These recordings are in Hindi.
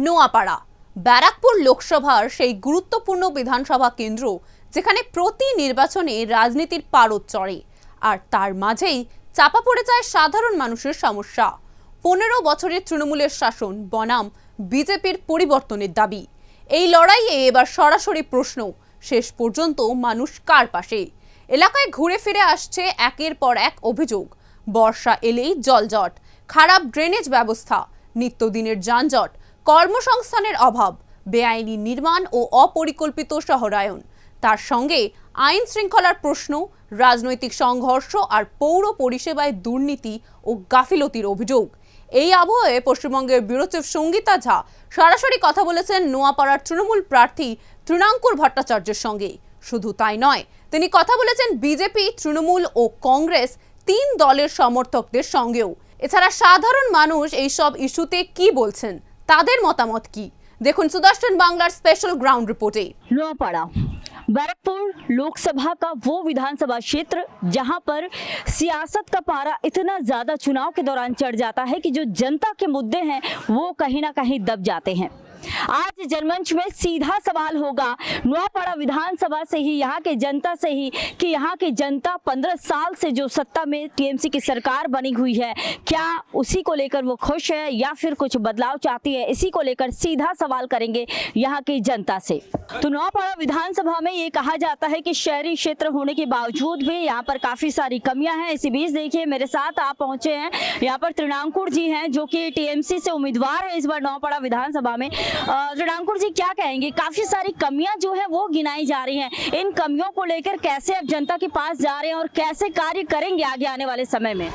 নোয়াপাড়া ব্যারাকপুর লোকসভার সেই গুরুত্বপূর্ণ বিধানসভা কেন্দ্র যেখানে প্রতি নির্বাচনে রাজনীতির পারদ চড়ে আর তার মাঝেই চাপা পড়ে যায় সাধারণ মানুষের সমস্যা। 15 বছরের তৃণমূলের শাসন বনাম বিজেপির পরিবর্তনের দাবি। এই লড়াইয়ে এবার সরাসরি প্রশ্ন, শেষ পর্যন্ত মানুষ কার পাশে? এলাকায় ঘুরে ফিরে আসছে একের পর এক অভিযোগ। বর্ষা এলেই জলজট, খারাপ ড্রেনেজ ব্যবস্থা, নিত্যদিনের যানজট, কর্মসংস্থানের অভাব, বেআইনি নির্মাণ ও অপরিকল্পিত শহরায়ন। তার সঙ্গে আইন শৃঙ্খলার প্রশ্ন, রাজনৈতিক সংঘর্ষ আর পৌর পরিষেবায় দুর্নীতি ও গাফিলতির অভিযোগ। এই আবহে পশ্চিমবঙ্গের ব্যুরো চিফ সঙ্গীতা ঝা সরাসরি কথা বলেছেন নোয়াপাড়ার তৃণমূল প্রার্থী তৃণাঙ্কুর ভট্টাচার্যের সঙ্গে। শুধু তাই নয়, তিনি কথা বলেছেন বিজেপি, তৃণমূল ও কংগ্রেস তিন দলের সমর্থকদের সঙ্গেও। এছাড়া সাধারণ মানুষ এই সব ইস্যুতে কি বলছেন, তাদের মতামত কি, দেখুন সুদর্शन बांग्लार स्पेशल ग्राउंड रिपोर्टे। नौपाड़ा बैरकपुर लोकसभा का वो विधानसभा क्षेत्र जहां पर सियासत का पारा इतना ज्यादा चुनाव के दौरान चढ़ जाता है कि जो जनता के मुद्दे हैं वो कहीं ना कहीं दब जाते हैं। आज जनमंच में सीधा सवाल होगा नौपाड़ा विधानसभा से ही, यहाँ के जनता से ही, कि यहाँ की जनता 15 साल से जो सत्ता में टीएमसी की सरकार बनी हुई है, क्या उसी को लेकर वो खुश है या फिर कुछ बदलाव चाहती है? इसी को लेकर सीधा सवाल करेंगे यहाँ की जनता से। तो नौपाड़ा विधानसभा में ये कहा जाता है कि शहरी क्षेत्र होने के बावजूद भी यहाँ पर काफी सारी कमियां हैं। इसी बीच देखिए मेरे साथ आप पहुंचे हैं, यहाँ पर तृणांकुर जी हैं जो कि टीएमसी से उम्मीदवार है इस बार नौपाड़ा विधानसभा में। तृणांकुर जी क्या कहेंगे? काफी सारी कमियां जो है वो गिनाई जा रही हैं, इन कमियों को लेकर कैसे अब जनता के पास जा रहे हैं और कैसे कार्य करेंगे आगे आने वाले समय में?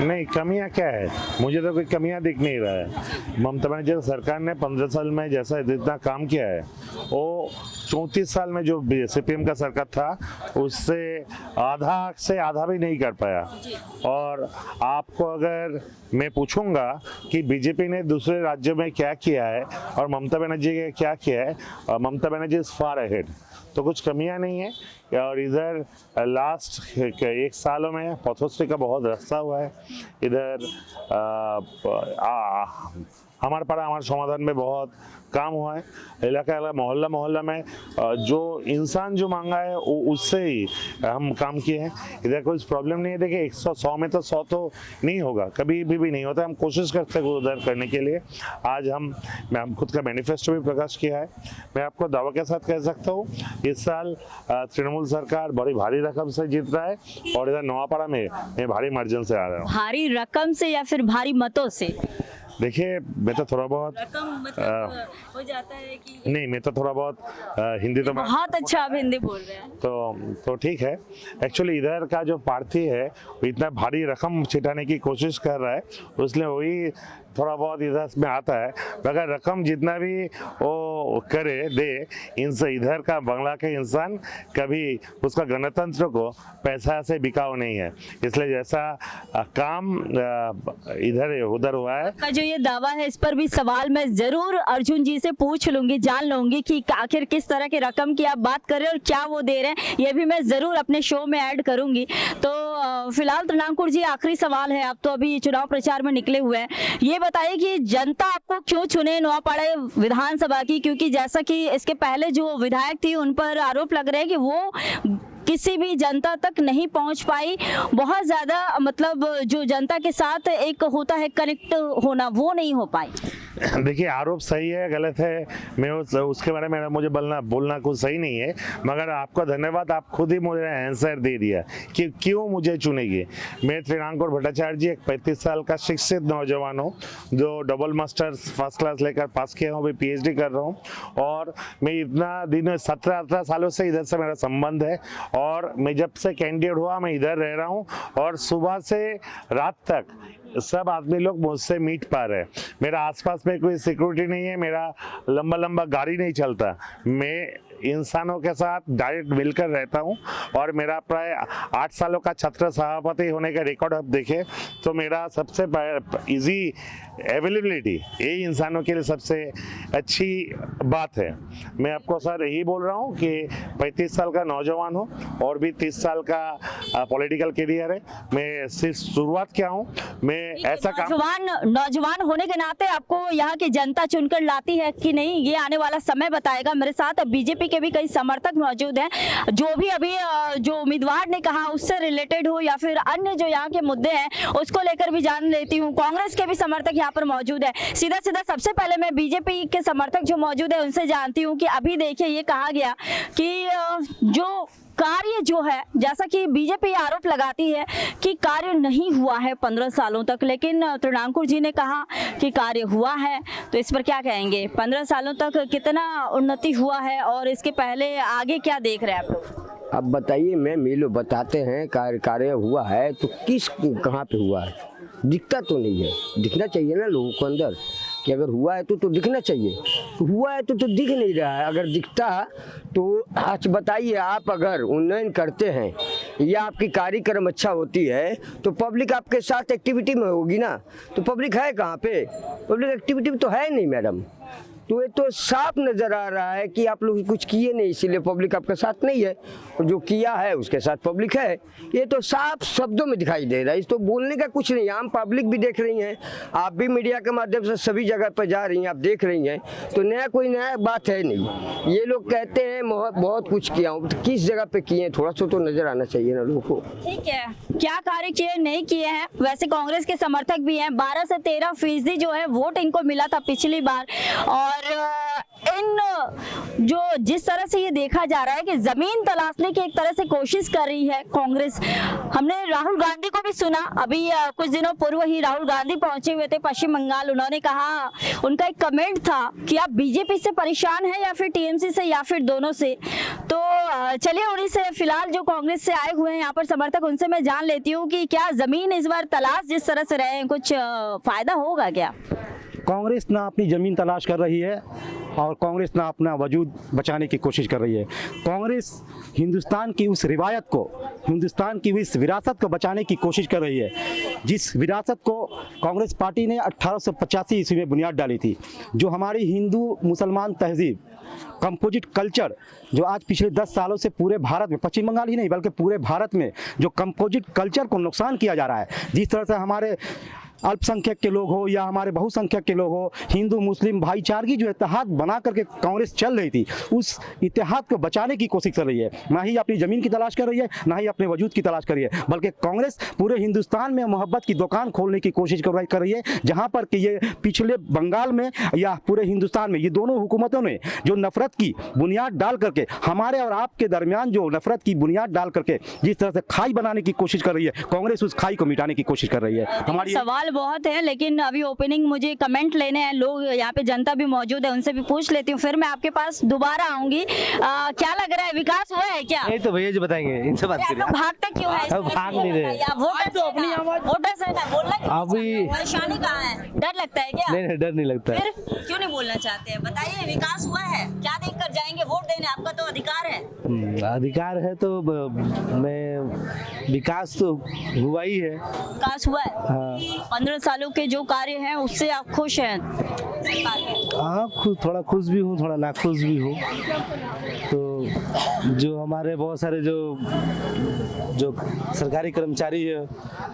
नहीं, कमियां क्या है? मुझे तो कोई कमियां दिख नहीं रहा है। ममता बनर्जी सरकार ने 15 साल में जैसा जितना काम किया है वो 34 साल में जो सीपीएम का सरकार था उससे आधा से आधा भी नहीं कर पाया। और आपको अगर मैं पूछूंगा कि बीजेपी ने दूसरे राज्यों में क्या किया है और ममता बनर्जी ने क्या किया है, Mamata Banerjee is far ahead. तो कुछ कमियां नहीं है। और इधर लास्ट 1 सालों में पथोस्टी का बहुत रास्ता हुआ है। इधर हमारे पाड़ा हमारे समाधान में बहुत काम हुआ है। इलाका मोहल्ला मोहल्ला में जो इंसान जो मांगा है वो उससे ही हम काम किए हैं। इधर कोई प्रॉब्लम नहीं है। देखिए 100 में तो 100 तो नहीं होगा, कभी भी नहीं होता। हम कोशिश करते हैं उधर करने के लिए। आज हम खुद का मैनिफेस्टो भी प्रकाश किया है। मैं आपको दावा के साथ कह सकता हूँ इस साल तृणमूल सरकार बड़ी भारी रकम से जीत रहा है और इधर नवापाड़ा में मैं भारी मार्जिन से आ रहा हूँ। भारी रकम से या फिर भारी मतों से? देखिए मैं तो थोड़ा बहुत रकम मतलब हो जाता है कि नहीं, मैं तो थोड़ा बहुत हिंदी तो बहुत अच्छा आप हिंदी बोल रहे हैं तो ठीक है। एक्चुअली इधर का जो प्रार्थी है वो इतना भारी रकम छिटाने की कोशिश कर रहा है, इसलिए वही थोड़ा बहुत इधर में आता है। मगर रकम जितना भी वो करे दे, इनसे इधर का बांग्ला के इंसान कभी उसका गणतंत्र को पैसा से बिकाऊ नहीं है। इसलिए जैसा काम इधर उधर हुआ है का जो ये दावा है इस पर भी सवाल मैं जरूर अर्जुन जी से पूछ लूंगी, जान लूंगी कि आखिर किस तरह की रकम की आप बात कर रहे हैं और क्या वो दे रहे हैं, ये भी मैं जरूर अपने शो में ऐड करूंगी। तो फिलहाल तृणांकुर जी आखिरी सवाल है, आप तो अभी चुनाव प्रचार में निकले हुए हैं, ये बताइए कि जनता आपको क्यों चुने नौपाड़ा विधानसभा की? क्योंकि जैसा कि इसके पहले जो विधायक थी उन पर आरोप लग रहे हैं कि वो किसी भी जनता तक नहीं पहुंच पाई, बहुत ज्यादा मतलब जो जनता के साथ एक होता है कनेक्ट होना वो नहीं हो पाई। देखिए आरोप सही है गलत है, मैं उसके बारे में मुझे बोलना कुछ सही नहीं है। मगर आपका धन्यवाद, आप खुद ही मुझे आंसर दे दिया कि क्यों मुझे चुनेगी। मैं तृणांकुर भट्टाचार्य जी एक 35 साल का शिक्षित नौजवान हूँ जो डबल मास्टर्स फर्स्ट क्लास लेकर पास किया हूँ, अभी PhD कर रहा हूँ। और मैं इतना दिन 17-18 सालों से इधर से मेरा संबंध है और मैं जब से कैंडिडेट हुआ मैं इधर रह रहा हूँ और सुबह से रात तक सब आदमी लोग मुझसे मीट पा रहे हैं। मेरा आसपास में कोई सिक्योरिटी नहीं है, मेरा लंबा गाड़ी नहीं चलता, मैं इंसानों के साथ डायरेक्ट मिलकर रहता हूं। और मेरा प्राय 8 सालों का छत्र सभापति होने का रिकॉर्ड आप देखें तो मेरा सबसे इजी अवेलेबिलिटी यही इंसानों के लिए सबसे अच्छी बात है। मैं आपको सर यही बोल रहा हूं कि 35 साल का नौजवान हूं और भी 30 साल का पॉलिटिकल करियर है। मैं सिर्फ शुरुआत किया हूं, मैं मैं ऐसा काम नौजवान होने के नाते आपको यहाँ की जनता चुनकर लाती है कि नहीं, ये आने वाला समय बताएगा। मेरे साथ बीजेपी के भी कई समर्थक मौजूद हैं, जो भी अभी जो उम्मीदवार ने कहा उससे रिलेटेड हो या फिर अन्य जो यहाँ के मुद्दे हैं उसको लेकर भी जान लेती हूँ। कांग्रेस के भी समर्थक यहाँ पर मौजूद है। सीधा सीधा सबसे पहले मैं बीजेपी के समर्थक जो मौजूद है उनसे जानती हूँ कि अभी देखिए ये कहा गया कि जो कार्य जो है, जैसा कि बीजेपी आरोप लगाती है कि कार्य नहीं हुआ है 15 सालों तक, लेकिन तृणांकुर जी ने कहा कि कार्य हुआ है, तो इस पर क्या कहेंगे? 15 सालों तक कितना उन्नति हुआ है और इसके पहले आगे क्या देख रहे हैं आप लोग? अब बताइए, मैं मिलो बताते हैं कार्य हुआ है तो किस कहाँ पे हुआ है? दिखता तो नहीं है, दिखना चाहिए ना लोगों को अंदर कि अगर हुआ है तो दिखना चाहिए। तो हुआ है तो दिख नहीं रहा है। अगर दिखता तो आज बताइए, आप अगर उन्नयन करते हैं या आपकी कार्यक्रम अच्छा होती है तो पब्लिक आपके साथ एक्टिविटी में होगी ना। तो पब्लिक है कहाँ पे? पब्लिक एक्टिविटी में तो है नहीं मैडम। तो ये तो साफ नज़र आ रहा है कि आप लोग कुछ किए नहीं, इसीलिए पब्लिक आपके साथ नहीं है, और जो किया है उसके साथ पब्लिक है। ये तो साफ शब्दों में दिखाई दे रहा है। इस तो बोलने का कुछ नहीं। आम पब्लिक भी देख रही हैं, आप भी मीडिया के माध्यम से सभी जगह पर जा रही हैं, आप देख रही हैं, तो कोई नया बात है नहीं। ये लोग कहते हैं बहुत कुछ किया हूँ, तो किस जगह पे किए हैं थोड़ा सा तो नज़र आना चाहिए ना लोगों को। ठीक है, क्या कार्य किए नहीं किए हैं? वैसे कांग्रेस के समर्थक भी हैं, 12 से 13% जो है वोट इनको मिला था पिछली बार, और इन जो जिस तरह से ये देखा जा रहा है कि जमीन तलाशने की एक तरह से कोशिश कर रही है कांग्रेस। हमने राहुल गांधी को भी सुना, अभी कुछ दिनों पूर्व ही राहुल गांधी पहुंचे हुए थे पश्चिम बंगाल। उन्होंने कहा, उनका एक कमेंट था कि आप बीजेपी से परेशान हैं या फिर टीएमसी से या फिर दोनों से। तो चलिए उन्हीं से फिलहाल जो कांग्रेस से आए हुए हैं यहाँ पर समर्थक, उनसे मैं जान लेती हूँ कि क्या जमीन इस बार तलाश जिस तरह से रहे हैं कुछ फायदा होगा क्या? कांग्रेस ना अपनी ज़मीन तलाश कर रही है और कांग्रेस ना अपना वजूद बचाने की कोशिश कर रही है। कांग्रेस हिंदुस्तान की उस रिवायत को, हिंदुस्तान की उस विरासत को बचाने की कोशिश कर रही है, जिस विरासत को कांग्रेस पार्टी ने 1885 ईस्वी में बुनियाद डाली थी। जो हमारी हिंदू मुसलमान तहजीब, कंपोजिट कल्चर, जो आज पिछले 10 सालों से पूरे भारत में, पश्चिम बंगाल ही नहीं बल्कि पूरे भारत में जो कंपोजिट कल्चर को नुकसान किया जा रहा है, जिस तरह से हमारे अल्पसंख्यक के लोग हो या हमारे बहुसंख्यक के लोग हो, हिंदू मुस्लिम भाईचारगी जो इत्तेहाद बना करके कांग्रेस चल रही थी, उस इत्तेहाद को बचाने की कोशिश कर रही है। ना ही अपनी ज़मीन की तलाश कर रही है, ना ही अपने वजूद की तलाश कर रही है, बल्कि कांग्रेस पूरे हिंदुस्तान में मोहब्बत की दुकान खोलने की कोशिश कर रही है, जहाँ पर कि ये पिछले बंगाल में या पूरे हिंदुस्तान में ये दोनों हुकूमतों ने जो नफरत की बुनियाद डाल करके, हमारे और आपके दरमियान जो नफरत की बुनियाद डाल करके जिस तरह से खाई बनाने की कोशिश कर रही है, कांग्रेस उस खाई को मिटाने की कोशिश कर रही है। हमारी सवाल बहुत है, लेकिन अभी ओपनिंग मुझे कमेंट लेने हैं, लोग यहाँ पे जनता भी मौजूद है, उनसे भी पूछ लेती हूँ, फिर मैं आपके पास दोबारा आऊंगी। क्या लग रहा है, विकास हुआ है क्या? नहीं तो भैया जी बताएंगे, इनसे बात करिए। भागते क्यों है? भाग नहीं रहे, वोटर्स है ना, बोलना अभी परेशानी कहाँ है? डर लगता है क्या? नहीं, डर नहीं लगता है। फिर क्यों नहीं बोलना चाहते हैं? बताइए, विकास हुआ है क्या? देख कर जाएंगे वोट देने, आपका तो अधिकार है। अधिकार है तो मैं, विकास तो हुआ ही है। विकास हुआ है। हाँ 15 सालों के जो कार्य हैं उससे आप खुश हैं? हाँ, थोड़ा खुश भी हूँ, थोड़ा नाखुश भी हूँ। तो जो हमारे बहुत सारे जो सरकारी कर्मचारी है,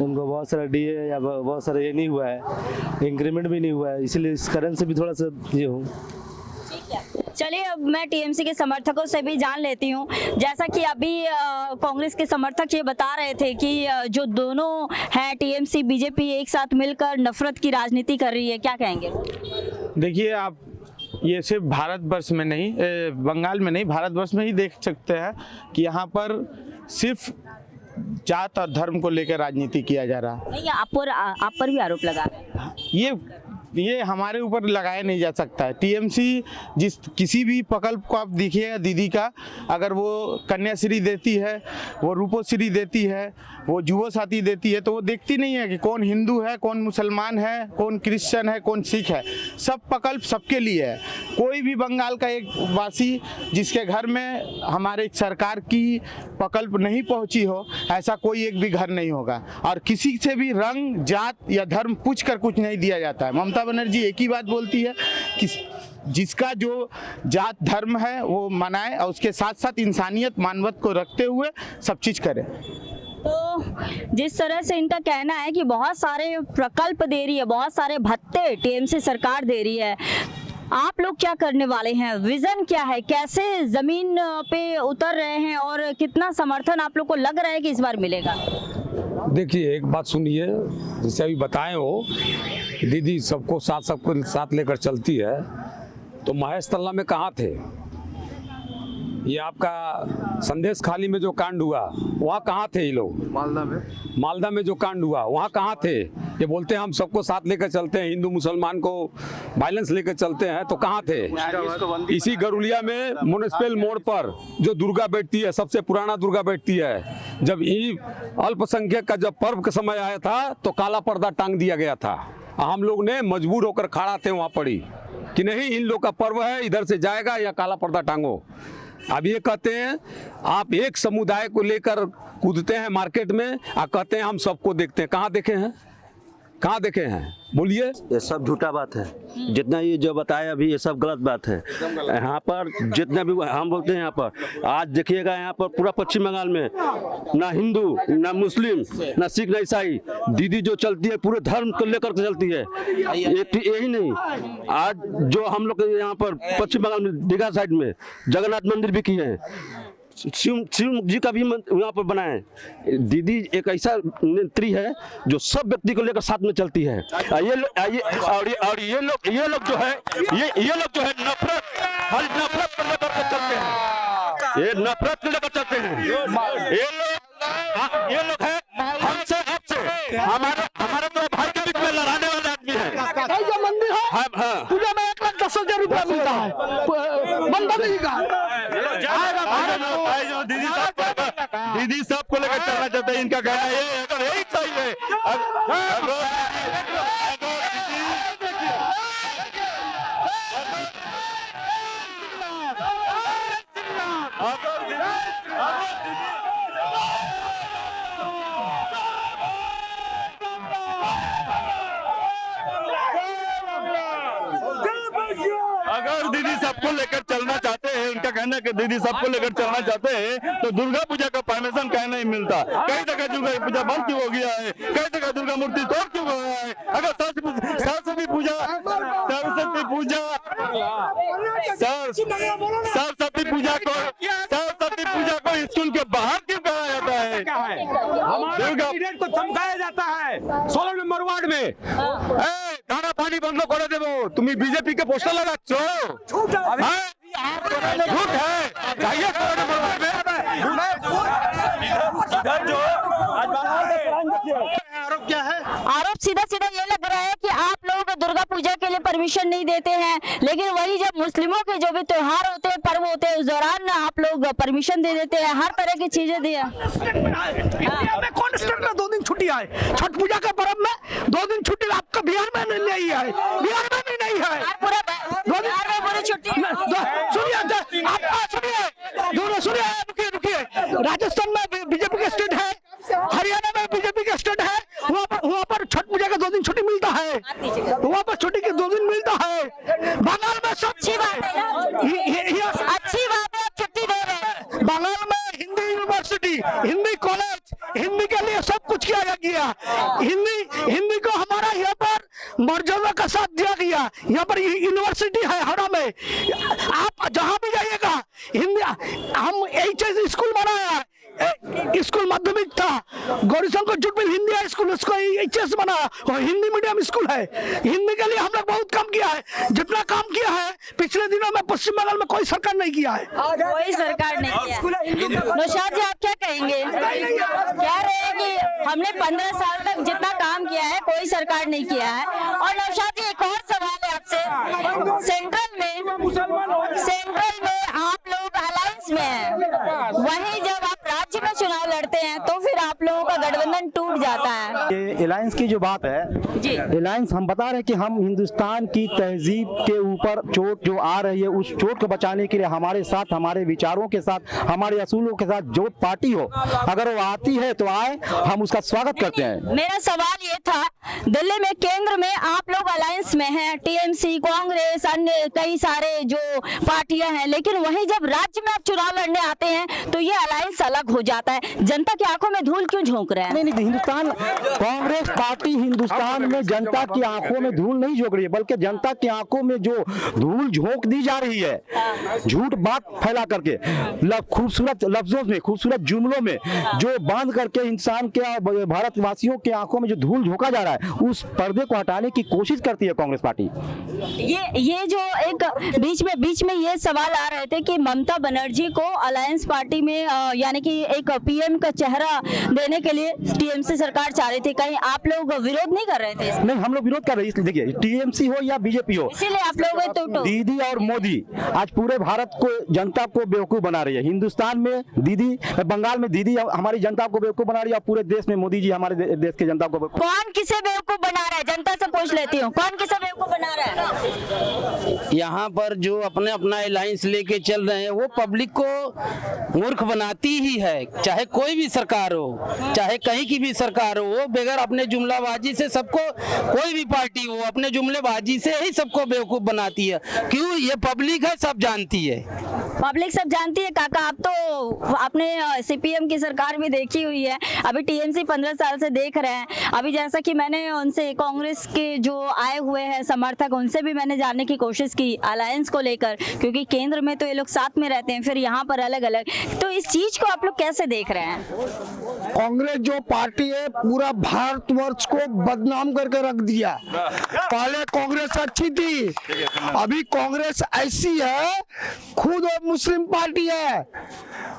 उनको बहुत सारा डीए या बहुत सारा ये नहीं हुआ है, इंक्रीमेंट भी नहीं हुआ है, इसलिए इस कारण से भी थोड़ा सा ये हूँ। चलिए, अब मैं टीएमसी के समर्थकों से भी जान लेती हूँ। जैसा कि अभी कांग्रेस के समर्थक ये बता रहे थे कि जो दोनों हैं, टीएमसी बीजेपी, एक साथ मिलकर नफरत की राजनीति कर रही है, क्या कहेंगे? देखिए, आप ये सिर्फ भारतवर्ष में नहीं, बंगाल में नहीं, भारतवर्ष में ही देख सकते हैं कि यहाँ पर सिर्फ जात और धर्म को लेकर राजनीति किया जा रहा है। नहीं, आप पर भी आरोप लगा रहे हैं। ये हमारे ऊपर लगाया नहीं जा सकता है। टीएमसी जिस किसी भी प्रकल्प को आप देखिए, दीदी का, अगर वो कन्याश्री देती है, वो रूपोश्री देती है, वो जुवो साथी देती है, तो वो देखती नहीं है कि कौन हिंदू है, कौन मुसलमान है, कौन क्रिश्चियन है, कौन सिख है। सब प्रकल्प सबके लिए है। कोई भी बंगाल का एक वासी जिसके घर में हमारे सरकार की प्रकल्प नहीं पहुंची हो, ऐसा कोई एक भी घर नहीं होगा। और किसी से भी रंग, जात या धर्म पूछ कर कुछ नहीं दिया जाता है। ममता बनर्जी एक ही बात बोलती है कि जिसका जो जात धर्म है वो मनाए, और उसके साथ साथ इंसानियत, मानवत को रखते हुए सब चीज़ करे। तो जिस तरह से इनका कहना है कि बहुत सारे प्रकल्प दे रही है, बहुत सारे भत्ते टीएमसी सरकार दे रही है, आप लोग क्या करने वाले हैं? विजन क्या है? कैसे जमीन पे उतर रहे हैं और कितना समर्थन आप लोग को लग रहा है कि इस बार मिलेगा? देखिए, एक बात सुनिए, जैसे अभी बताए हो कि दीदी सबको साथ लेकर चलती है, तो महेश तल्ला में कहाँ थे? ये आपका संदेश खाली में जो कांड हुआ वहाँ कहाँ थे ये लोग? मालदा में जो कांड हुआ वहाँ कहाँ थे? ये बोलते हैं हम सबको साथ लेकर चलते हैं, हिंदू मुसलमान को वायलेंस लेकर चलते हैं, तो कहाँ थे? इसी गरुलिया में म्युनिसिपल मोड़ पर जो दुर्गा बैठती है, सबसे पुराना दुर्गा बैठती है, जब ये अल्पसंख्यक का जब पर्व का समय आया था तो काला पर्दा टांग दिया गया था। हम लोग ने मजबूर होकर खड़ा थे वहाँ पड़ी कि नहीं, इन लोग का पर्व है, इधर से जाएगा या काला पर्दा टांगो। अब ये कहते हैं आप एक समुदाय को लेकर कूदते हैं मार्केट में और कहते हैं हम सबको देखते हैं। कहाँ देखे हैं? कहाँ देखे हैं? बोलिए। ये सब झूठा बात है, जितना ये जो बताया अभी ये सब गलत बात है। यहाँ पर जितना भी हम बोलते हैं, यहाँ पर आज देखिएगा, यहाँ पर पूरा पश्चिम बंगाल में ना हिंदू ना मुस्लिम ना सिख ना ईसाई, दीदी जो चलती है पूरे धर्म को लेकर के चलती है। यही नहीं, आज जो हम लोग यहाँ पर पश्चिम बंगाल में दीघा साइड में जगन्नाथ मंदिर भी किए हैं, शिव जी का भी यहाँ पर बना है। दीदी एक ऐसा नेत्री है जो सब व्यक्ति को लेकर साथ में चलती है। ये लोग जो है नफरत को लेकर के चलते हैं, ये नफरत को लेकर चलते हैं। ये लोग है हमसे आपसे, हमारे तो भाई के बीच में लड़ाने वाले आदमी है। जो मंदिर है पूजा में 1,10,000 रुपया मिलता है, बंदा नहीं का। दीदी सबको लेकर चलना चाहते हैं, इनका कहना ये अगर यही सही है। अगर दीदी सबको लेकर चलना चाहते हैं, उनका कहना है कि दीदी सबको लेकर चलना चाहते हैं, तो दुर्गा पूजा का परमिशन कहीं नहीं मिलता। कई जगह दुर्गा पूजा बंद क्यों हो गया है, कई जगह दुर्गा मूर्ति तोड़ क्यों हो गया है। अगर सरस्वती पूजा को स्कूल के बाहर क्यों कराया जाता है? दुर्गा को धमकाया जाता है 16 नंबर वार्ड में। दाना पानी बंद করে দেব, তুমি बीजेपी के पोस्टर लगाচ্ছো, झूठ है। जाइए 16 नंबर वार्ड में। आरोप क्या है? आरोप सीधा सीधा ये लग रहा है कि आप लोग दुर्गा पूजा के लिए परमिशन नहीं देते हैं, लेकिन वही जब मुस्लिमों के जो भी त्योहार होते हैं, पर्व होते हैं, उस दौरान आप लोग परमिशन दे देते हैं, हर तरह की चीजें दिया। कौन स्टेट में 2 दिन छुट्टी है? छठ पूजा के पर्व में 2 दिन छुट्टी आपका बिहार में नहीं है, बिहार में भी नहीं है। पूरा बिहार में पूरी छुट्टी। सुनिए, रुकिए। राजस्थान में बीजेपी का स्टेट है, हरियाणा में बीजेपी का स्टेट है, वहाँ पर छठ पूजा का 2 दिन छुट्टी मिलता है, वहाँ पर छुट्टी के 2 दिन मिलता है। बंगाल में सब अच्छी बात है, अच्छी बात है, छुट्टी दे रहे हैं। बंगाल में हिंदी यूनिवर्सिटी, हिंदी कॉलेज, हिंदी के लिए सब कुछ किया गया। हिंदी को हमारा यहाँ पर मर्यादा का साथ दिया गया। यहाँ पर यूनिवर्सिटी है हावड़ा में, आप जहाँ भी जाइएगा हिंदी। हम एचएस स्कूल बनाया, स्कूल माध्यमिक था, गौरीशंकर जुटमिल हिंदी हाई स्कूल, उसको एचएस बना और हिंदी मीडियम स्कूल है। हिंदी के लिए हम लोग बहुत काम किया है, जितना काम किया है पिछले दिनों में पश्चिम बंगाल में कोई सरकार नहीं किया है। कोई सरकार नहीं किया। नौशाद जी, आप क्या कहेंगे? कह रहे हैं कि हमने 15 साल तक जितना काम किया है कोई सरकार नहीं किया है। और नौशाद जी, एक और सवाल है आपसे, सेंट्रल में आप लोग अलायंस में हैं, वहीं जब आप राज्य में चुनाव लड़ते हैं तो फिर आप लोगों का गठबंधन गठबंधन टूट जाता है। ये अलायंस की जो बात है, जी अलायंस हम बता रहे हैं कि हम हिंदुस्तान की तहजीब के ऊपर चोट जो आ रही है उस चोट को बचाने के लिए हमारे साथ, हमारे विचारों के साथ, हमारे असूलों के साथ जो पार्टी हो अगर वो आती है तो आए, हम उसका स्वागत करते हैं। मेरा सवाल ये था, दिल्ली में केंद्र में आप लोग अलायंस में हैं, टीएमसी, कांग्रेस, अन्य कई सारे जो पार्टियां हैं, लेकिन वहीं जब राज्य में आप चुनाव लड़ने आते हैं तो ये अलायंस अलग हो जाता है। जनता की आंखों में धूल क्यों झोंक रहे हैं? नहीं, हिंदुस्तान कांग्रेस पार्टी हिंदुस्तान में जनता की आंखों में धूल नहीं झोंक रही है, बल्कि जनता की आंखों में जो धूल झोंक दी जा रही है, झूठ बात फैला करके, खूबसूरत लफ्जों में, खूबसूरत जुमलों में जो बांध करके इंसान के, भारतवासियों के आंखों में जो धूल झोंका जा रहा है, उस पर्दे को हटाने की कोशिश करती है कांग्रेस पार्टी। ये जो एक बीच में ये सवाल आ रहे थे कि ममता बनर्जी को अलायंस पार्टी में यानी कि एक पीएम का चेहरा देने के लिए टीएमसी सरकार चाह रही थी, कहीं आप लोग विरोध नहीं कर रहे थे? नहीं, हम लोग विरोध कर रहे हैं। देखिए, टीएमसी हो या बीजेपी हो, इसीलिए आप लोग तो दीदी और मोदी आज पूरे भारत को, जनता को बेवकूफ बना रही है। हिंदुस्तान में दीदी, बंगाल में दीदी हमारी जनता को बेवकूफ बना रही है, और पूरे देश में मोदी जी हमारे देश की जनता को कौन किसे बेवकूफ बना रहा है? जनता से पूछ लेती हूँ, कौन किसे बेवकूफ बना रहा है? यहाँ पर जो अपने अपना अलायंस लेके चल रहे हैं वो पब्लिक को मूर्ख बनाती ही है, चाहे कोई भी सरकार हो, चाहे कहीं की भी सरकार हो, वो बगैर अपने जुमलाबाजी से सबको, कोई भी पार्टी हो, अपने जुमलेबाजी से ही सबको बेवकूफ बनाती है। क्यों? ये पब्लिक है, सब जानती है। पब्लिक सब जानती है काका। आप तो आपने सीपीएम की सरकार भी देखी हुई है, अभी टीएमसी 15 साल से देख रहे हैं। अभी जैसा कि मैंने उनसे, कांग्रेस के जो आए हुए हैं समर्थक, उनसे भी मैंने जानने की कोशिश की अलायंस को लेकर, क्योंकि केंद्र में तो ये लोग साथ में रहते हैं, फिर यहाँ पर अलग अलग, तो इस चीज को आप लोग कैसे देख रहे हैं? कांग्रेस जो पार्टी है पूरा भारतवर्ष को बदनाम करके रख दिया। पहले कांग्रेस अच्छी थी, अभी कांग्रेस ऐसी है, खुद वो मुस्लिम पार्टी है,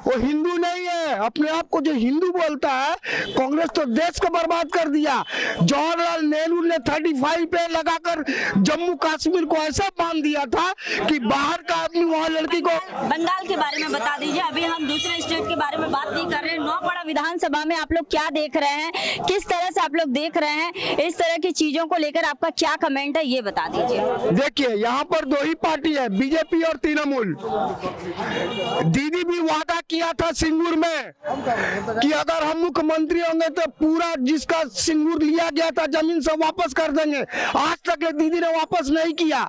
वो हिंदू नहीं है। अपने आप को जो हिंदू बोलता है, कांग्रेस तो देश को बर्बाद कर दिया। जवाहरलाल नेहरू ने 35 पे लगाकर जम्मू कश्मीर को ऐसा बांध दिया था कि बाहर का आदमी वहाँ लड़की को। बंगाल के बारे में बता दीजिए, अभी हम दूसरे स्टेट के बारे में बात नहीं कर रहे हैं। नौपाड़ा विधानसभा में आप लोग क्या देख रहे हैं, किस तरह से आप लोग देख रहे हैं, इस तरह की चीजों को लेकर आपका क्या कमेंट है, ये बता दीजिए। देखिए, यहाँ पर दो ही पार्टी है, बीजेपी और तृणमूल। दीदी भी वादा किया था सिंगूर में कि अगर हम मुख्यमंत्री होंगे तो पूरा जिसका सिंगूर लिया गया था जमीन से वापस कर देंगे। आज तक दीदी ने वापस नहीं किया,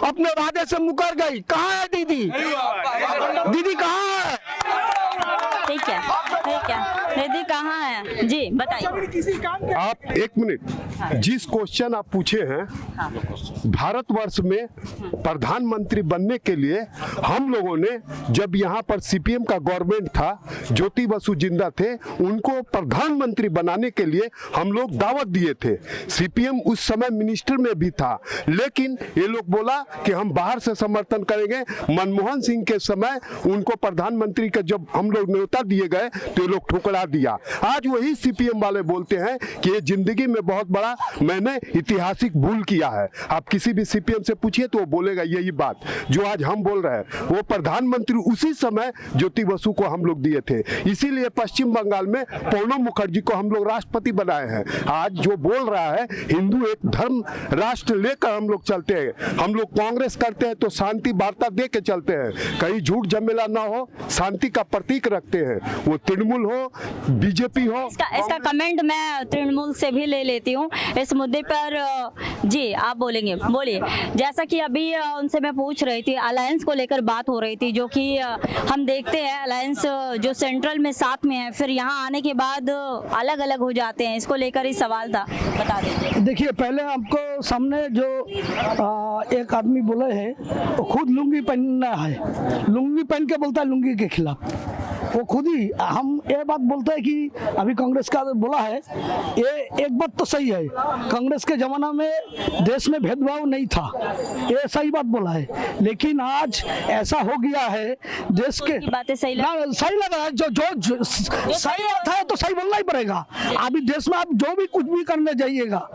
अपने वादे से मुकर गई। कहाँ है दीदी? दीदी कहाँ है? ठीक है, ठीक है, दीदी कहाँ है? जी बताइए। आप एक मिनट, जिस क्वेश्चन आप पूछे हैं, भारतवर्ष में प्रधानमंत्री बनने के लिए हम लोगों ने, जब यहाँ पर सीपीएम का गवर्नमेंट था, ज्योति बसु जिंदा थे, उनको प्रधानमंत्री बनाने के लिए हम लोग दावत दिए थे। सीपीएम उस समय मिनिस्टर में भी था, लेकिन ये लोग बोला कि हम बाहर से समर्थन करेंगे। मनमोहन सिंह के समय उनको प्रधानमंत्री का जब हम लोग न्योता दिए गए तो ये लोग ठुकरा दिया। आज वही सीपीएम वाले बोलते हैं कि ये जिंदगी में बहुत बड़ा मैंने ऐतिहासिक भूल किया है। आप किसी भी सीपीएम से पूछिए तो वो बोलेगा यही बात जो आज हम बोल रहे हैं। वो प्रधानमंत्री उसी समय ज्योति बसु को हम लोग दिए थे, इसीलिए पश्चिम बंगाल में प्रणब मुखर्जी को हम लोग राष्ट्रपति बनाए हैं। आज जो बोल रहा है हिंदू एक धर्म राष्ट्र लेकर हम लोग चलते हैं, हम लोग कांग्रेस करते हैं तो शांति वार्ता दे के चलते हैं, कहीं झूठ झमेला ना हो, शांति का प्रतीक रखते हैं। वो तृणमूल हो, बीजेपी हो। इसका कमेंट मैं तृणमूल से भी ले लेती हूँ इस मुद्दे पर। जी आप बोलेंगे, बोलिए। जैसा कि अभी उनसे मैं पूछ रही थी, अलायंस को लेकर बात हो रही थी, जो कि हम देखते हैं अलायंस जो सेंट्रल में साथ में है, फिर यहाँ आने के बाद अलग अलग हो जाते हैं, इसको लेकर ही सवाल था, बता दीजिए। देखिए, पहले आपको सामने जो एक आदमी बोले है, वो खुद लुंगी पहनना है, लुंगी पहन के बोलता है लुंगी के खिलाफ। वो खुद ही, हम ये बात बोलते हैं कि अभी कांग्रेस का बोला है, ये एक बात तो सही है, कांग्रेस के जमाना में देश में भेदभाव नहीं था, ये सही बात बोला है। लेकिन आज ऐसा हो गया है देश के, बातें सही लग रहा है, जो सही बात है तो सही बोलना ही पड़ेगा। अभी देश में आप जो भी कुछ भी करने जाइएगा,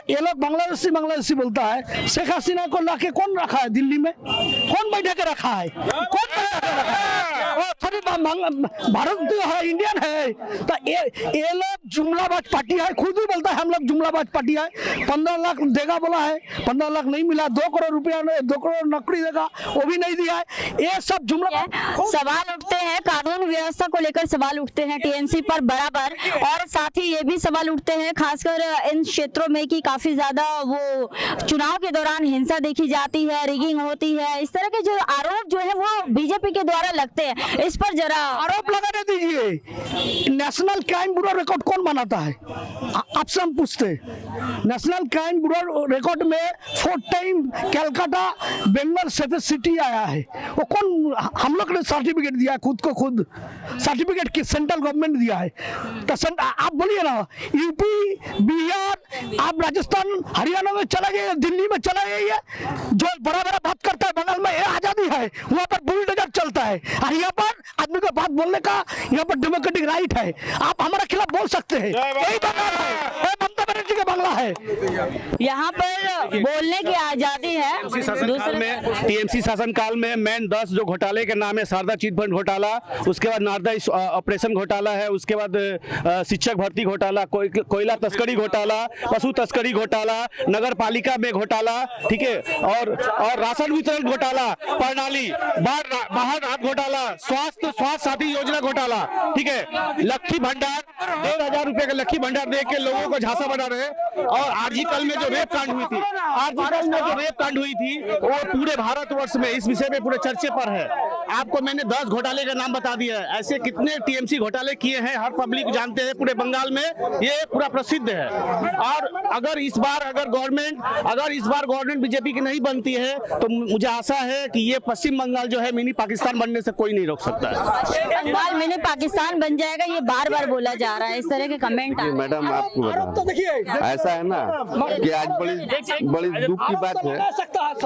ये लोग बांग्लादेशी बोलता है। शेख हसीना को लाके कौन रखा है दिल्ली में? कौन बैठा के रखा है? कौन बैठा के रखा है? भारत जो है इंडियन है, तो ये लोग जुमलाबाज पार्टी है, खुद ही बोलता है हम लोग जुमलाबाज पार्टी है। 15 लाख देगा बोला है, 15 लाख नहीं मिला, 2 करोड़ रुपया 2 करोड़ नौकरी देगा वो भी नहीं दिया है। ये सब जुमला सवाल उठते हैं, कानून व्यवस्था को लेकर सवाल उठते हैं टीएमसी पर बराबर, और साथ ही ये भी सवाल उठते हैं खासकर इन क्षेत्रों में कि काफी ज्यादा वो चुनाव के दौरान हिंसा देखी जाती है, रिगिंग होती है, इस तरह के जो आरोप जो है वो बीजेपी के द्वारा लगते हैं। इस पर जरा आरोप लगाने दीजिए। नेशनल क्राइम ब्यूरो रिकॉर्ड कौन बनाता है? आपसे हम पूछते हैं। नेशनल क्राइम ब्यूरो रिकॉर्ड में 4 टाइम कलकत्ता बेंगलोर से सिटी आया है, वो कौन? हम लोग ने सर्टिफिकेट दिया है, खुद को खुद सर्टिफिकेट की सेंट्रल गवर्नमेंट दिया है। तो आप बोलिए ना, यूपी बिहार, आप राजस्थान हरियाणा में चला गए, दिल्ली में चला गए, जो बड़ा बड़ा बात करता है बंगाल में, ये आजादी है, वहाँ पर बुलडोजर चलता है, और यहाँ पर आदमी को बात बोलने का यहाँ पर डेमोक्रेटिक राइट है। आप हमारे खिलाफ बोल सकते हैं, यही बंगाल है, ममता बनर्जी का बांग्ला है। यहाँ पर बोलने की आजादी है। टीएमसी शासनकाल में मेन 10 जो घोटाले के नाम है, शारदा चिट फंड घोटाला, उसके बाद नारदा ऑपरेशन घोटाला है, उसके बाद शिक्षक भर्ती घोटाला, कोयला तस्करी घोटाला, पशु तस्करी घोटाला, नगर पालिका में घोटाला, ठीक है, और राशन वितरण घोटाला, प्रणाली बाहर रात घोटाला, स्वास्थ्य साथी योजना घोटाला, ठीक है, लक्खी भंडार 1,500 रुपए का लक्खी भंडार दे के लोगों को झांसा बना रहे, और आरजीकल में जो रेप कांड हुई थी, वो पूरे भारतवर्ष में इस विषय में पूरे चर्चे पर है। आपको मैंने 10 घोटाले का नाम बता दिया है। ऐसे कितने टीएमसी घोटाले किए हैं, हर पब्लिक जानते हैं, पूरे बंगाल में ये पूरा प्रसिद्ध है। और अगर इस बार गवर्नमेंट बीजेपी की नहीं बनती है, तो मुझे आशा है कि ये पश्चिम बंगाल जो है मिनी पाकिस्तान बनने से कोई नहीं रोक सकता है। बंगाल मिनी पाकिस्तान बन जाएगा, ये बार बार बोला जा रहा है, इस तरह के कमेंट। मैडम आपको ऐसा है ना कि आज बड़ी दुख की बात है,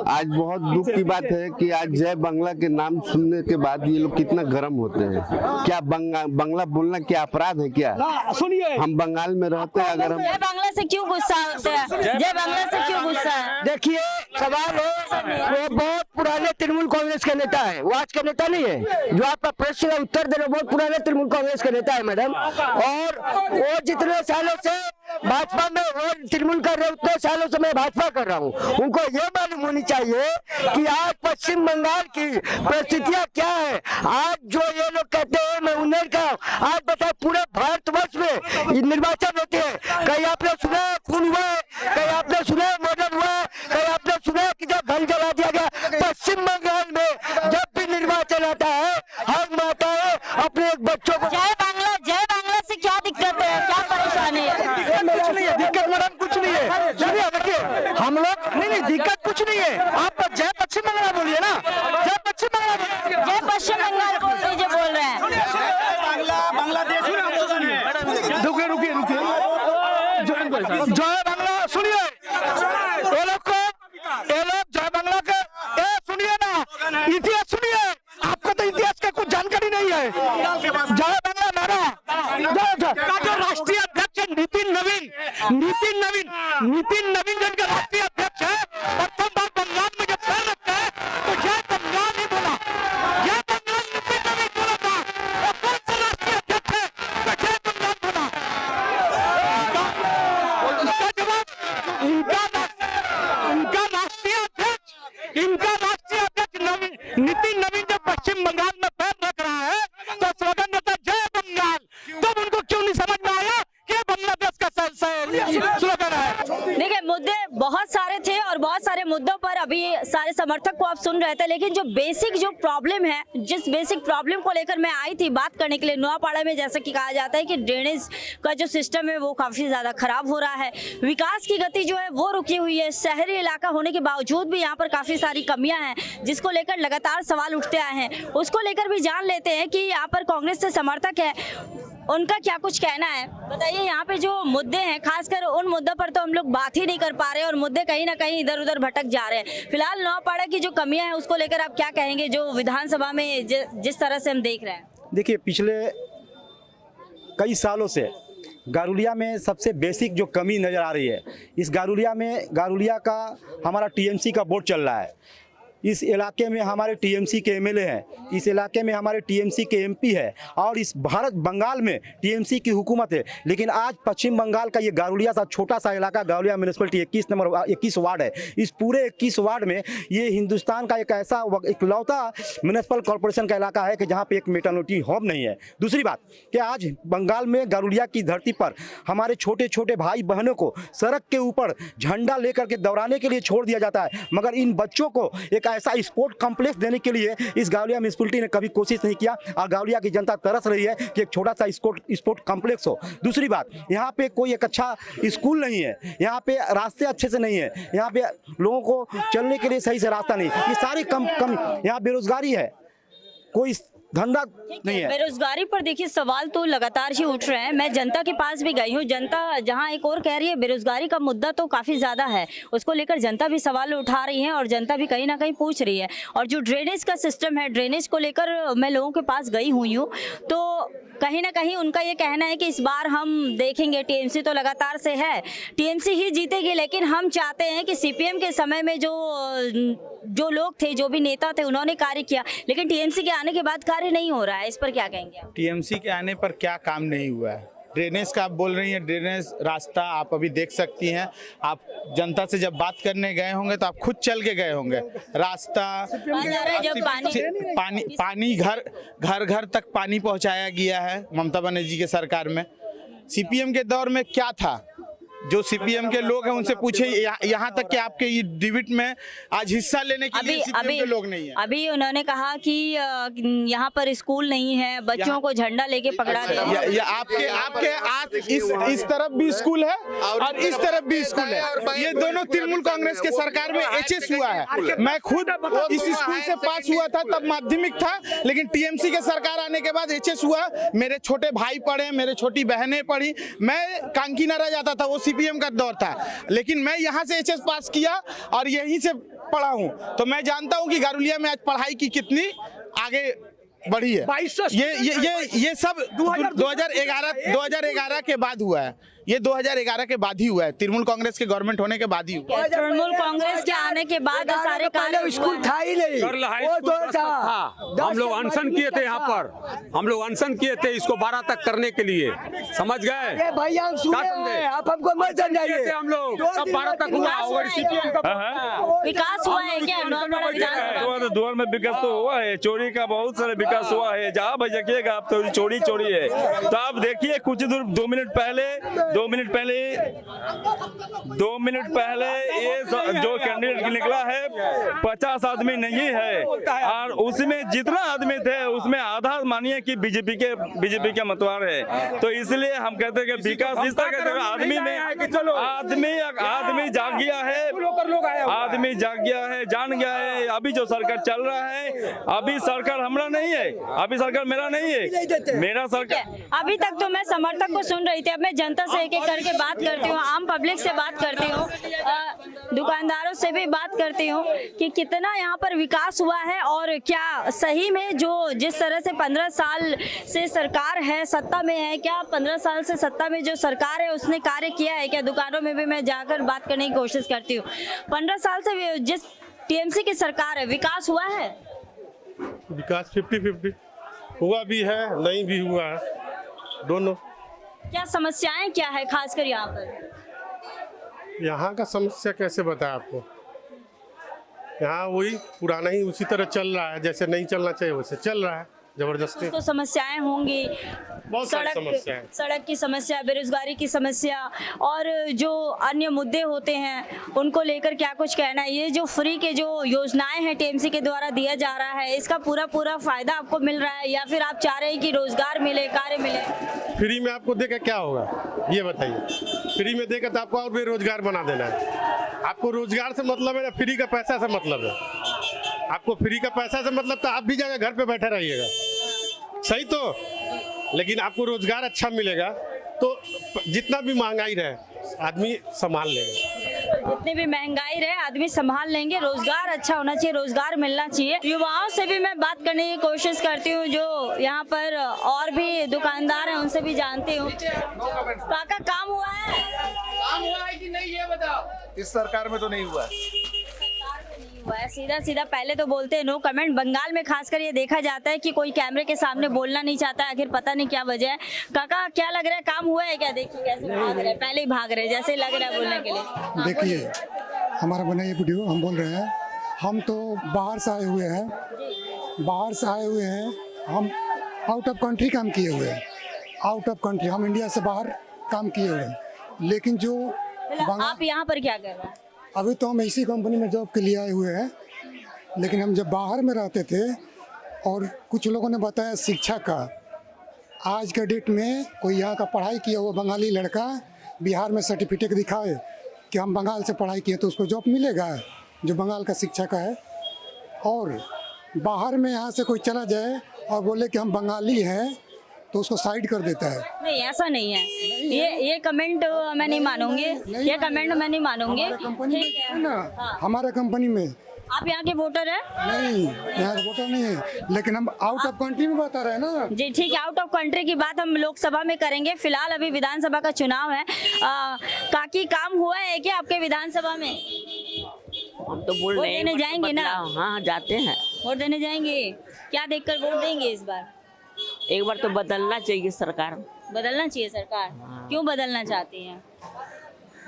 आज बहुत दुख की बात है कि आज जय बांग्ला के नाम सुनने के बाद ये लोग कितना गर्म होते हैं। क्या बांग्ला बोलना क्या अपराध है क्या? सुनिए, हम बंगाल में रहते हैं, अगर हम जय बांग्ला से क्यों गुस्सा होते हैं? जय बांग्ला से क्यों गुस्सा है? देखिए सवाल है, वो बहुत पुराने तृणमूल कांग्रेस के नेता है, वो आज के नेता नहीं है। जो आपका प्रश्न का उत्तर दे रहे बहुत पुराने तृणमूल कांग्रेस के नेता है मैडम, और वो जितने सालों से भाजपा में वो तृणमूल कर रहे उतने सालों से मैं भाजपा कर रहा हूँ। उनको ये मालूम होनी चाहिए कि आज पश्चिम बंगाल की परिस्थितियाँ क्या है। आज जो ये लोग कहते हैं मैं उन्हें का, आज बताए पूरे भारतवर्ष में निर्वाचन होते हैं, कहीं आपने सुना खून हुआ है, कहीं आपने सुना मर्डर हुआ है, कहीं आपने सुना कि जब घर जला दिया गया। पश्चिम बंगाल में जब भी निर्वाचन आता है, हर माताएं अपने एक बच्चों को जय बांग्ला से क्या दिक्कत है, क्या परेशानी है? कुछ नहीं है, दिक्कत मैडम कुछ नहीं है। सुनिए देखिए, हम लोग नहीं दिक्कत कुछ नहीं है। आप जय पश्चिम बंगाल बोलिए ना, जय पश्चिम बंगाल, जय पश्चिम बंगाल बोल दीजिए, बोल रहे हैं। रुकिए जय बांग्ला सुनिए, ये लोग जय बांग्ला के सुनिए ना, इतिहास सुनिए, आपको तो इतिहास का कुछ जानकारी नहीं है। जय बांग्ला नारा का जो राष्ट्रीय अध्यक्ष है नितिन नवीन जिनका राष्ट्रीय अध्यक्ष है, प्रथम बार बंगाल में जब पैर रखता है तो जय बंगाल ही बोला, जय बंगाल नितिन नवीन बोला था। वो कौन सा राष्ट्रीय अध्यक्ष है तो जय बंगाल बोला? उसका जवाब उनका राष्ट्रीय अध्यक्ष नितिन नवीन जब पश्चिम बंगाल में पैर रख रहा है तो स्लोगन देता जय बंगाल। तब उनको क्यों नहीं समझ में आया कि बांग्लादेश का स्लोगन है? देखिए, मुद्दे बहुत सारे थे और बहुत सारे मुद्दों पर अभी सारे समर्थक को आप सुन रहे थे, लेकिन जो बेसिक जो प्रॉब्लम है, जिस बेसिक प्रॉब्लम को लेकर मैं आई थी बात करने के लिए, नोआपाड़ा में जैसा कि कहा जाता है कि ड्रेनेज का जो सिस्टम है वो काफ़ी ज़्यादा खराब हो रहा है, विकास की गति जो है वो रुकी हुई है, शहरी इलाका होने के बावजूद भी यहाँ पर काफ़ी सारी कमियाँ हैं जिसको लेकर लगातार सवाल उठते आए हैं। उसको लेकर भी जान लेते हैं कि यहाँ पर कांग्रेस से समर्थक है, उनका क्या कुछ कहना है। बताइए, यहाँ पे जो मुद्दे हैं, खासकर उन मुद्दों पर तो हम लोग बात ही नहीं कर पा रहे और मुद्दे कहीं ना कहीं इधर उधर भटक जा रहे हैं। फिलहाल नौपाड़ा की जो कमियां हैं उसको लेकर आप क्या कहेंगे, जो विधानसभा में जिस तरह से हम देख रहे हैं? देखिए, पिछले कई सालों से गारुलिया में सबसे बेसिक जो कमी नज़र आ रही है, इस गारुलिया का हमारा टीएमसी का बोर्ड चल रहा है। इस इलाके में हमारे टीएमसी के एमएलए हैं, इस इलाके में हमारे टीएमसी के एमपी है, और इस भारत बंगाल में टीएमसी की हुकूमत है। लेकिन आज पश्चिम बंगाल का ये गारुलिया सा छोटा सा इलाका, गारुलिया म्यूनिसिपलिटी 21 वार्ड है, इस पूरे 21 वार्ड में ये हिंदुस्तान का एक ऐसा इकलौता म्यूनिसिपल कॉर्पोरेशन का इलाका है कि जहाँ पे एक मेटर्निटी होम नहीं है। दूसरी बात कि आज बंगाल में गारुलिया की धरती पर हमारे छोटे छोटे भाई बहनों को सड़क के ऊपर झंडा लेकर के दौड़ाने के लिए छोड़ दिया जाता है, मगर इन बच्चों को एक ऐसा स्पोर्ट कॉम्प्लेक्स देने के लिए इस गावलिया म्यूनिसिपलिटी ने कभी कोशिश नहीं किया, और गावलिया की जनता तरस रही है कि एक छोटा सा स्पोर्ट कॉम्प्लेक्स हो। दूसरी बात, यहाँ पे कोई एक अच्छा स्कूल नहीं है, यहाँ पे रास्ते अच्छे से नहीं है, यहाँ पे लोगों को चलने के लिए सही से रास्ता नहीं, ये सारी कम यहाँ बेरोजगारी है, कोई धंधा नहीं है। बेरोजगारी पर देखिए सवाल तो लगातार ही उठ रहे हैं। मैं जनता के पास भी गई हूँ, जनता जहाँ एक और कह रही है बेरोजगारी का मुद्दा तो काफ़ी ज़्यादा है, उसको लेकर जनता भी सवाल उठा रही है और जनता भी कहीं ना कहीं पूछ रही है। और जो ड्रेनेज का सिस्टम है, ड्रेनेज को लेकर मैं लोगों के पास गई हुई हूँ, तो कहीं ना कहीं उनका ये कहना है कि इस बार हम देखेंगे, टीएमसी तो लगातार से है, टीएमसी ही जीतेगी, लेकिन हम चाहते हैं कि सीपीएम के समय में जो लोग थे, जो भी नेता थे, उन्होंने कार्य किया, लेकिन टीएमसी के आने के बाद कार्य नहीं हो रहा है। इस पर क्या कहेंगे आप? टीएमसी के आने पर क्या काम नहीं हुआ है? ड्रेनेज का आप बोल रही हैं, ड्रेनेज रास्ता आप अभी देख सकती हैं, आप जनता से जब बात करने गए होंगे तो आप खुद चल के गए होंगे। रास्ता, पानी घर घर तक पानी पहुंचाया गया है ममता बनर्जी जी के सरकार में। सीपीएम के दौर में क्या था? जो सीपीएम के लोग हैं उनसे पूछे, यहाँ तक कि आपके ये डिबेट में आज हिस्सा लेने के लिए सीपीएम के लोग नहीं है। अभी उन्होंने कहा कि यहाँ पर स्कूल नहीं है, बच्चों को झंडा लेके पकड़ा दिया। आपके आज इस तरफ भी स्कूल है और इस तरफ भी स्कूल है। ये दोनों तृणमूल कांग्रेस के सरकार में एचएस हुआ है। मैं खुद इस स्कूल से पास हुआ था, तब माध्यमिक था, लेकिन टीएमसी के सरकार आने के बाद एचएस हुआ। मेरे छोटे भाई पढ़े, मेरे छोटी बहनें पढ़ी, मैं कांकीनारा जाता था, वो सीपीएम का दौर था, लेकिन मैं यहाँ से एचएस पास किया और यहीं से पढ़ा हूँ, तो मैं जानता हूँ कि गारुलिया में आज पढ़ाई की कितनी आगे बढ़ी है। ये सब 2011 के बाद हुआ है, ये 2011 के बाद ही हुआ है, तृणमूल कांग्रेस के गवर्नमेंट होने के बाद ही हुआ है। तृणमूल कांग्रेस के आने के बाद सारे कार्य स्कूल था ही नहीं, वो तो था। हम लोग अनशन किए थे यहाँ पर, हम लोग अनशन किए थे इसको 12 तक करने के लिए, समझ गए भैया? हम सुने हैं, आप हमको मत समझाइए। हम लोग तब 12 तक हुआ और विकास हुआ है क्या? द्वार में विकास तो हुआ है, चोरी का बहुत सारा विकास हुआ है। जहाँ भाई देखिएगा आप तो चोरी है, तो आप देखिए कुछ दूर 2 मिनट पहले ये जो कैंडिडेट निकला है 50 आदमी नहीं है, और उसमें जितना आदमी थे उसमें आधा मानिए कि बीजेपी के मतवार है। तो इसलिए हम कहते हैं कि विकास इस तरह का आदमी में आदमी जाग गया है, आदमी जाग गया है, जान गया है। अभी जो सरकार चल रहा है, अभी सरकार हमारा नहीं है, अभी सरकार मेरा नहीं है, मेरा सरकार। अभी तक तो मैं समर्थक को सुन रही थी, अब मैं जनता से एक एक करके बात करती हूँ, आम पब्लिक से बात करती हूँ, दुकानदारों से भी बात करती हूँ कि कितना यहाँ पर विकास हुआ है, और क्या सही में जो जिस तरह से 15 साल से सरकार है, सत्ता में है, क्या 15 साल से सत्ता में जो सरकार है उसने कार्य किया है क्या? दुकानों में भी मैं जाकर बात करने की कोशिश करती हूँ। 15 साल से जिस टीएमसी की सरकार है, विकास हुआ है? विकास 50-50 हुआ भी है, नहीं भी हुआ है, दोनों। क्या समस्याएं क्या है खासकर यहाँ पर? यहाँ का समस्या कैसे बताएं आपको? यहाँ वही पुराना ही उसी तरह चल रहा है, जैसे नहीं चलना चाहिए वैसे चल रहा है, जबरदस्ती। तो समस्याएं होंगी, सड़क की समस्या, बेरोजगारी की समस्या, और जो अन्य मुद्दे होते हैं उनको लेकर क्या कुछ कहना है? ये जो फ्री के जो योजनाएं हैं टीएमसी के द्वारा दिया जा रहा है, इसका पूरा फायदा आपको मिल रहा है, या फिर आप चाह रहे हैं कि रोजगार मिले, कार्य मिले? फ्री में आपको देकर क्या होगा ये बताइए? फ्री में देकर तो आपको और बेरोजगार बना देना है। आपको रोजगार से मतलब है ना, फ्री का पैसा से मतलब है? आपको फ्री का पैसा से मतलब तो आप भी जगह घर पे बैठे रहिएगा, सही तो? लेकिन आपको रोजगार अच्छा मिलेगा तो जितना भी महंगाई रहे आदमी संभाल लेगा। जितनी भी महंगाई रहे आदमी संभाल लेंगे, रोजगार अच्छा होना चाहिए, रोजगार मिलना चाहिए। युवाओं से भी मैं बात करने की कोशिश करती हूँ, जो यहाँ पर और भी दुकानदार हैं उनसे भी जानती हूँ। काका काम हुआ है? काम हुआ है कि नहीं ये बताओ। इस सरकार में तो नहीं हुआ है। हुआ है? सीधा सीधा पहले तो बोलते हैं नो कमेंट। बंगाल में खासकर ये देखा जाता है कि कोई कैमरे के सामने बोलना नहीं चाहता, आखिर पता नहीं क्या वजह है। काका क्या लग रहा है, काम हुआ है क्या? देखिए कैसे भाग रहे हैं, पहले ही भाग रहे हैं जैसे लग रहा है बोलने के लिए। हाँ, देखिए हमारा बना ये वीडियो हम बोल रहे हैं, हम तो बाहर से आए हुए हैं, बाहर से आए हुए हैं, हम आउट ऑफ कंट्री काम किए हुए हैं, आउट ऑफ कंट्री, हम इंडिया से बाहर काम किए हुए हैं। लेकिन जो आप यहाँ पर क्या कर रहे हैं? अभी तो हम इसी कंपनी में जॉब के लिए आए हुए हैं, लेकिन हम जब बाहर में रहते थे और कुछ लोगों ने बताया शिक्षा का, आज के डेट में कोई यहाँ का पढ़ाई किया हुआ बंगाली लड़का बिहार में सर्टिफिकेट दिखाए कि हम बंगाल से पढ़ाई किए तो उसको जॉब मिलेगा जो बंगाल का शिक्षा का है। और बाहर में यहाँ से कोई चला जाए और बोले कि हम बंगाली हैं तो उसको साइड कर देता है। नहीं ऐसा नहीं है, ये कमेंट मैं नहीं मानूंगी, ये कमेंट मैं नहीं मानूंगी। ठीक है ना, हमारे कंपनी में आप यहाँ के वोटर हैं? नहीं, यहाँ वोटर नहीं है, लेकिन हम आउट ऑफ कंट्री में बता रहे हैं ना जी। ठीक है, आउट ऑफ कंट्री की बात हम लोकसभा में करेंगे, फिलहाल अभी विधानसभा का चुनाव है। काकी काम हुआ है क्या आपके विधानसभा में? हम तो बोल रहे हैं देने जाएंगे ना? हाँ जाते हैं, वोट देने जाएंगे। क्या देखकर वोट देंगे इस बार? एक बार तो बदलना चाहिए सरकार। बदलना चाहिए सरकार? क्यों बदलना चाहती हैं?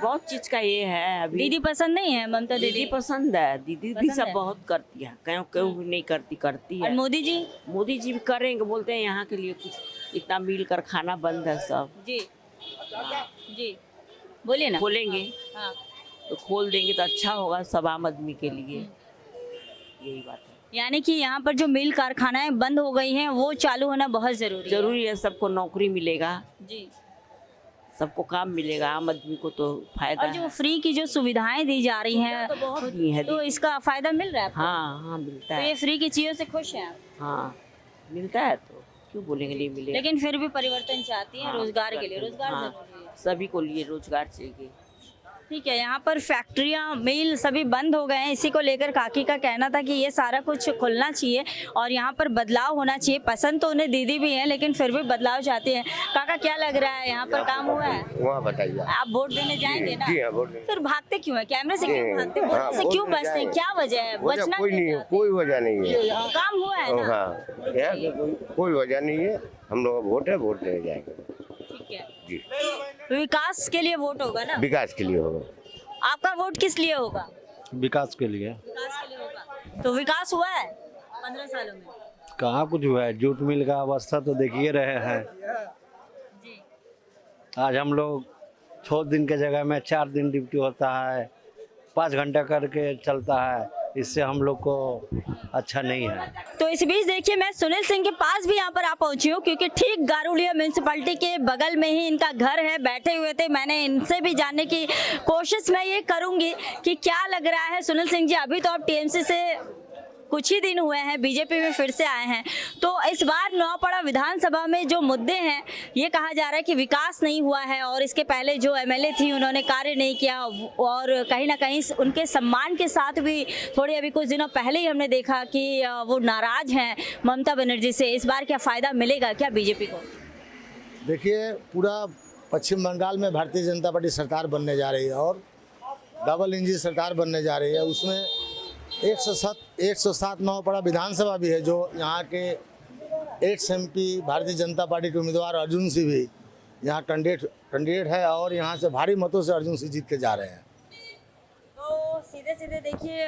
बहुत चीज का ये है अभी। दीदी पसंद नहीं है? ममता दीदी पसंद है, दीदी भी सब है? बहुत करती है, क्यों क्यों भी नहीं करती और है। मोदी जी? मोदी जी भी करेंगे, बोलते हैं यहाँ के लिए कुछ इतना मिल कर खाना बंद है सब। जी जी बोलिए ना। खोलेंगे हाँ। तो खोल देंगे तो अच्छा होगा सब आम आदमी के लिए, यही बात है। यानी कि यहाँ पर जो मिल कारखानाएं बंद हो गई हैं वो चालू होना बहुत जरूरी है। सबको नौकरी मिलेगा जी, सबको काम मिलेगा, आम आदमी को तो फायदा और जो फ्री की जो सुविधाएं दी जा रही हैं तो बहुत दी है, तो इसका फायदा मिल रहा है आपको? हाँ मिलता तो है। ये फ्री की चीजों से खुश हैं आप? हाँ मिलता है तो क्यों बोलेंगे नहीं मिलेगा। लेकिन फिर भी परिवर्तन चाहती हैं रोजगार के लिए। रोजगार हाँ, जरूरी है सभी को लिए रोजगार चाहिए। ठीक है, यहाँ पर फैक्ट्रियाँ मिल सभी बंद हो गए हैं, इसी को लेकर काकी का कहना था कि ये सारा कुछ खुलना चाहिए और यहाँ पर बदलाव होना चाहिए। पसंद तो उन्हें दीदी भी है लेकिन फिर भी बदलाव चाहते हैं। काका क्या लग रहा है, यहाँ पर काम हुआ है? वहाँ बताइए, आप वोट देने जाएंगे ना? जी हाँ, वोट देने। फिर भागते क्यों है? कैमरे से क्यों भागते? वोट से क्यों बचते हैं? क्या वजह है? बचना कोई नहीं है, कोई वजह नहीं है, काम हुआ है ना? हाँ यहाँ कोई वजह नहीं है, हम लोग वोट है, वोट देने जाएंगे। ठीक है जी, विकास के लिए वोट होगा ना? विकास के लिए होगा। आपका वोट किस लिए होगा? विकास के लिए। विकास के लिए होगा। तो विकास हुआ है 15 सालों में? कहाँ कुछ हुआ है, जूट मिल का अवस्था तो देखिए रहे हैं। आज हम लोग 6 दिन के जगह में 4 दिन ड्यूटी होता है, 5 घंटा करके चलता है, इससे हम लोग को अच्छा नहीं है। तो इस बीच देखिए मैं सुनील सिंह के पास भी यहाँ पर आ पहुंची हूँ क्योंकि ठीक गारुड़िया म्यूनसिपैलिटी के बगल में ही इनका घर है। बैठे हुए थे, मैंने इनसे भी जानने की कोशिश मैं ये करूंगी कि क्या लग रहा है। सुनील सिंह जी, अभी तो आप टीएमसी से कुछ ही दिन हुए हैं, बीजेपी में फिर से आए हैं, तो इस बार नौपड़ा विधानसभा में जो मुद्दे हैं ये कहा जा रहा है कि विकास नहीं हुआ है और इसके पहले जो एमएलए थी उन्होंने कार्य नहीं किया और कहीं ना कहीं उनके सम्मान के साथ भी थोड़ी अभी कुछ दिनों पहले ही हमने देखा कि वो नाराज हैं ममता बनर्जी से। इस बार क्या फ़ायदा मिलेगा क्या बीजेपी को? देखिए, पूरा पश्चिम बंगाल में भारतीय जनता पार्टी सरकार बनने जा रही है और डबल इंजन सरकार बनने जा रही है। उसमें 107 नौपड़ा विधानसभा भी है जो यहाँ के x MP Bharatiya Janata party के उम्मीदवार अर्जुन सिंह भी यहाँ कैंडिडेट है और यहाँ से भारी मतों से अर्जुन सिंह जीत के जा रहे हैं। तो सीधे सीधे देखिए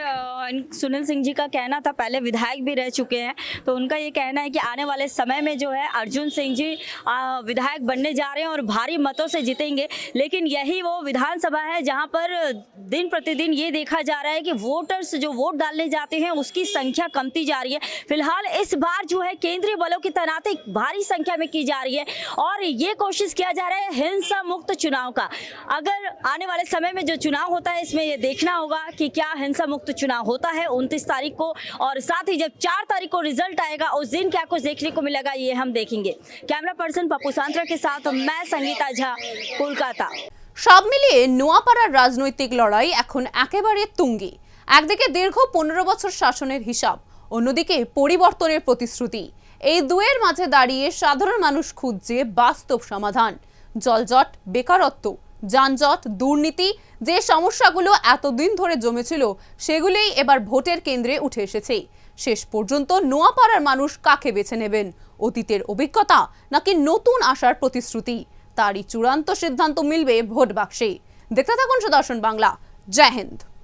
सुनील सिंह जी का कहना था, पहले विधायक भी रह चुके हैं, तो उनका ये कहना है कि आने वाले समय में जो है अर्जुन सिंह जी विधायक बनने जा रहे हैं और भारी मतों से जीतेंगे। लेकिन यही वो विधानसभा है जहां पर दिन प्रतिदिन ये देखा जा रहा है कि वोटर्स जो वोट डालने जाते हैं उसकी संख्या कमती जा रही है। फिलहाल इस बार जो है केंद्रीय बलों की तैनाती भारी संख्या में की जा रही है और ये कोशिश किया जा रहा है हिंसा मुक्त चुनाव का। अगर आने वाले समय में जो चुनाव होता है इसमें ये देखना होगा कि क्या हिंसा मुक्त चुनाव होता है 29 तारीख को, और साथ ही जब 4 तारीख को रिजल्ट आएगा उस दिन क्या कुछ देखने को मिलेगा ये हम देखेंगे। कैमरा पर्सन पप्पू सांत्रा के साथ मैं संगीता झा, कोलकाता। সব মিলিয়ে নোয়াপাড়ার রাজনৈতিক লড়াই এখন একেবারে তুঙ্গে। একদিকে দীর্ঘ 15 বছর শাসনের হিসাব, অন্যদিকে পরিবর্তনের প্রতিশ্রুতি। এই দুয়ের মাঝে দাঁড়িয়ে সাধারণ মানুষ খুঁজছে বাস্তব সমাধান। জলজট, বেকারত্ব, যানজট, দুর্নীতি, যে সমস্যাগুলো এতদিন ধরে জমেছিল সেগুলোই এবার ভোটের কেন্দ্রে উঠে এসেছে। শেষ পর্যন্ত নোয়াপাড়ার মানুষ কাকে বেছে নেবেন, অতীতের অভিজ্ঞতা নাকি নতুন আশার প্রতিশ্রুতি, তারই চূড়ান্ত সিদ্ধান্ত মিলবে ভোট বাক্সে। দেখতে থাকুন সুদর্শন বাংলা। জয় হিন্দ।